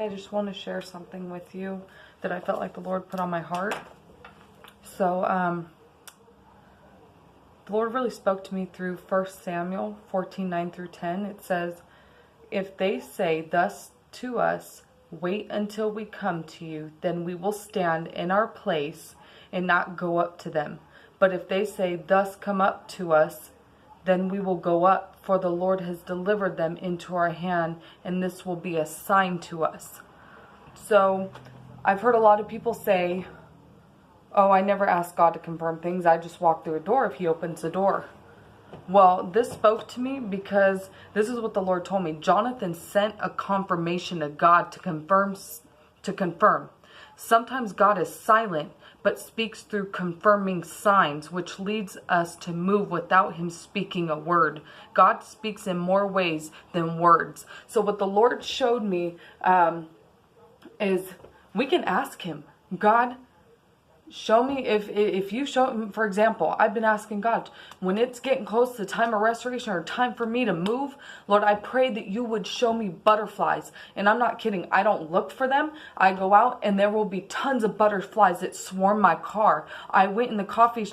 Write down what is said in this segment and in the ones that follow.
I just want to share something with you that I felt like the Lord put on my heart. So, the Lord really spoke to me through 1 Samuel 14:9 through 10. It says, "If they say thus to us, wait until we come to you, then we will stand in our place and not go up to them. But if they say, thus come up to us, then we will go up, for the Lord has delivered them into our hand, and this will be a sign to us." So I've heard a lot of people say, "Oh, I never ask God to confirm things. I just walk through a door if he opens the door." Well, this spoke to me because this is what the Lord told me. Jonathan sent a confirmation to God to confirm. Sometimes God is silent, but speaks through confirming signs, which leads us to move without him speaking a word. God speaks in more ways than words. So what the Lord showed me is we can ask him, God, show me if you show, for example, I've been asking God, when it's getting close to the time of restoration or time for me to move, Lord, I pray that you would show me butterflies. And I'm not kidding. I don't look for them. I go out and there will be tons of butterflies that swarm my car. I went in the coffee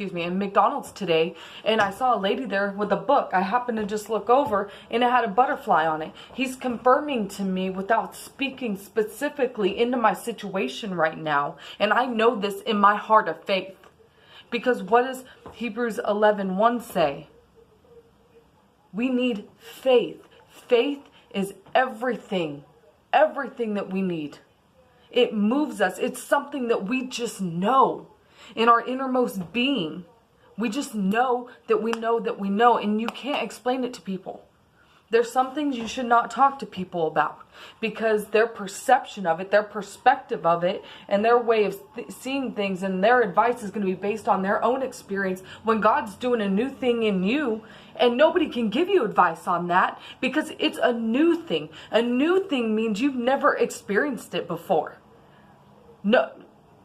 in McDonald's today, and I saw a lady there with a book. I happened to just look over, and it had a butterfly on it. He's confirming to me without speaking specifically into my situation right now, and I know this in my heart of faith. Because what does Hebrews 11:1 say? We need faith. Faith is everything that we need. It moves us. It's something that we just know. In our innermost being, we just know that we know that we know, and you can't explain it to people. There's some things you should not talk to people about because their perception of it, their perspective of it, and their way of seeing things and their advice is going to be based on their own experience when God's doing a new thing in you, and nobody can give you advice on that because it's a new thing. A new thing means you've never experienced it before.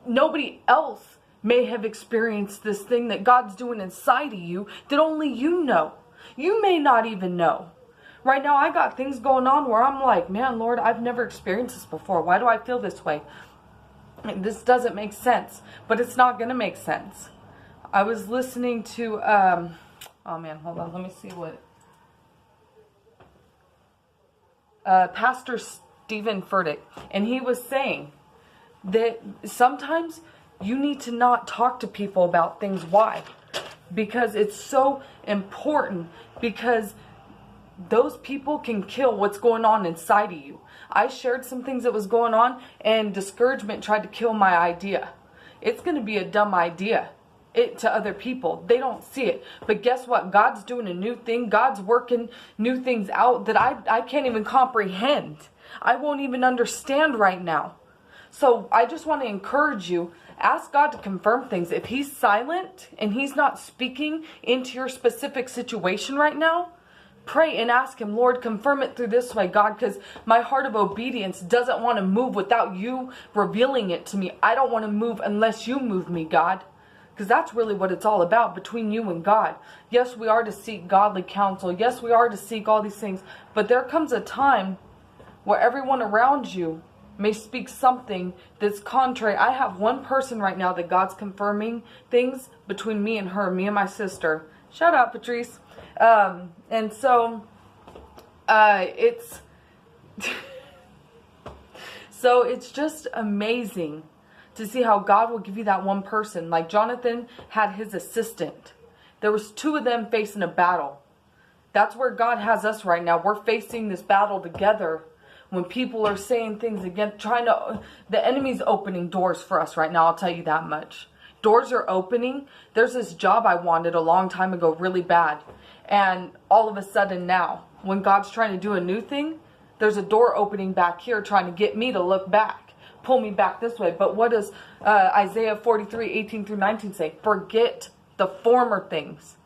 Nobody else may have experienced this thing that God's doing inside of you that only you know. You may not even know. Right now, I got things going on where I'm like, man, Lord, I've never experienced this before. Why do I feel this way? This doesn't make sense, but it's not going to make sense. I was listening to, oh man, hold on. Let me see what, Pastor Stephen Furtick, and he was saying that sometimes you need to not talk to people about things. Why? Because it's so important, because those people can kill what's going on inside of you. I shared some things that was going on, and discouragement tried to kill my idea. It's going to be a dumb idea to other people. They don't see it. But guess what? God's doing a new thing. God's working new things out that I can't even comprehend. I won't even understand right now. So I just want to encourage you, ask God to confirm things. If he's silent and he's not speaking into your specific situation right now, pray and ask him, Lord, confirm it through this way, God, because my heart of obedience doesn't want to move without you revealing it to me. I don't want to move unless you move me, God, because that's really what it's all about, between you and God. Yes, we are to seek godly counsel. Yes, we are to seek all these things, but there comes a time where everyone around you may speak something that's contrary. I have one person right now that God's confirming things between me and her, me and my sister. Shout out, Patrice. And so, it's, so it's just amazing to see how God will give you that one person. Like Jonathan had his assistant. There was two of them facing a battle. That's where God has us right now. We're facing this battle together. When people are saying things again, the enemy's opening doors for us right now, I'll tell you that much. Doors are opening. There's this job I wanted a long time ago, really bad. And all of a sudden now, when God's trying to do a new thing, there's a door opening back here trying to get me to look back, pull me back this way. But what does Isaiah 43:18 through 19 say? Forget the former things.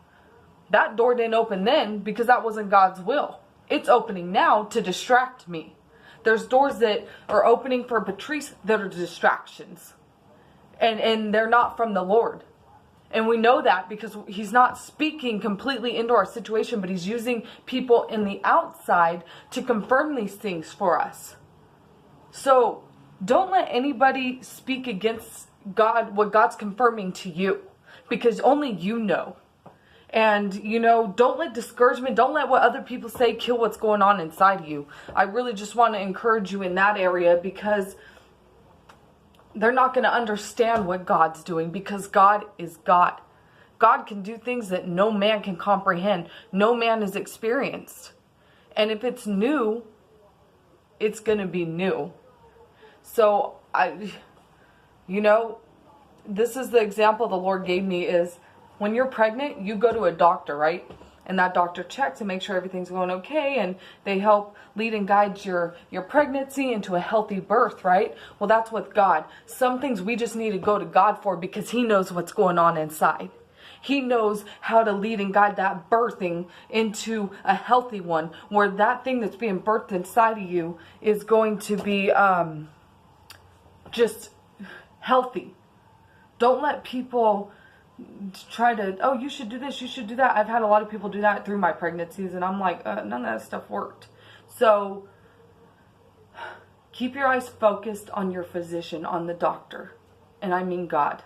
That door didn't open then because that wasn't God's will. It's opening now to distract me. There's doors that are opening for Patrice that are distractions. And they're not from the Lord. And we know that because he's not speaking completely into our situation, but he's using people in the outside to confirm these things for us. So don't let anybody speak against God, what God's confirming to you, because only you know. And, don't let discouragement, don't let what other people say kill what's going on inside you. I really just want to encourage you in that area, because they're not going to understand what God's doing, because God is God. God can do things that no man can comprehend, no man has experienced. And if it's new, it's going to be new. So, this is the example the Lord gave me is, when you're pregnant, you go to a doctor, right? And that doctor checks to make sure everything's going okay, and they help lead and guide your pregnancy into a healthy birth, right? Well, that's with God. Some things we just need to go to God for, because he knows what's going on inside. He knows how to lead and guide that birthing into a healthy one, where that thing that's being birthed inside of you is going to be just healthy. Don't let people try to, oh, you should do this, you should do that. I've had a lot of people do that through my pregnancies, and I'm like, none of that stuff worked. So keep your eyes focused on your physician, on the doctor, and I mean God.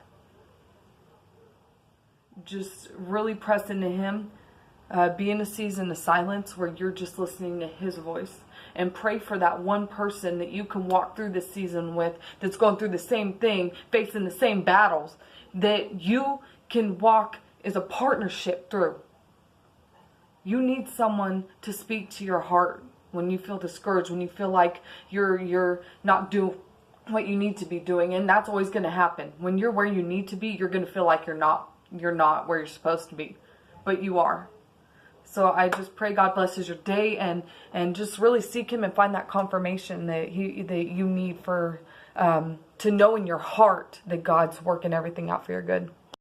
Just really press into him. Be in a season of silence where you're just listening to his voice, and pray for that one person that you can walk through this season with, that's going through the same thing, facing the same battles, that you can walk as a partnership through. You need someone to speak to your heart when you feel discouraged, when you feel like you're not doing what you need to be doing. And that's always going to happen. When you're where you need to be, you're going to feel like you're not where you're supposed to be, but you are. So I just pray God blesses your day, and just really seek him and find that confirmation that you need for to know in your heart that God's working everything out for your good.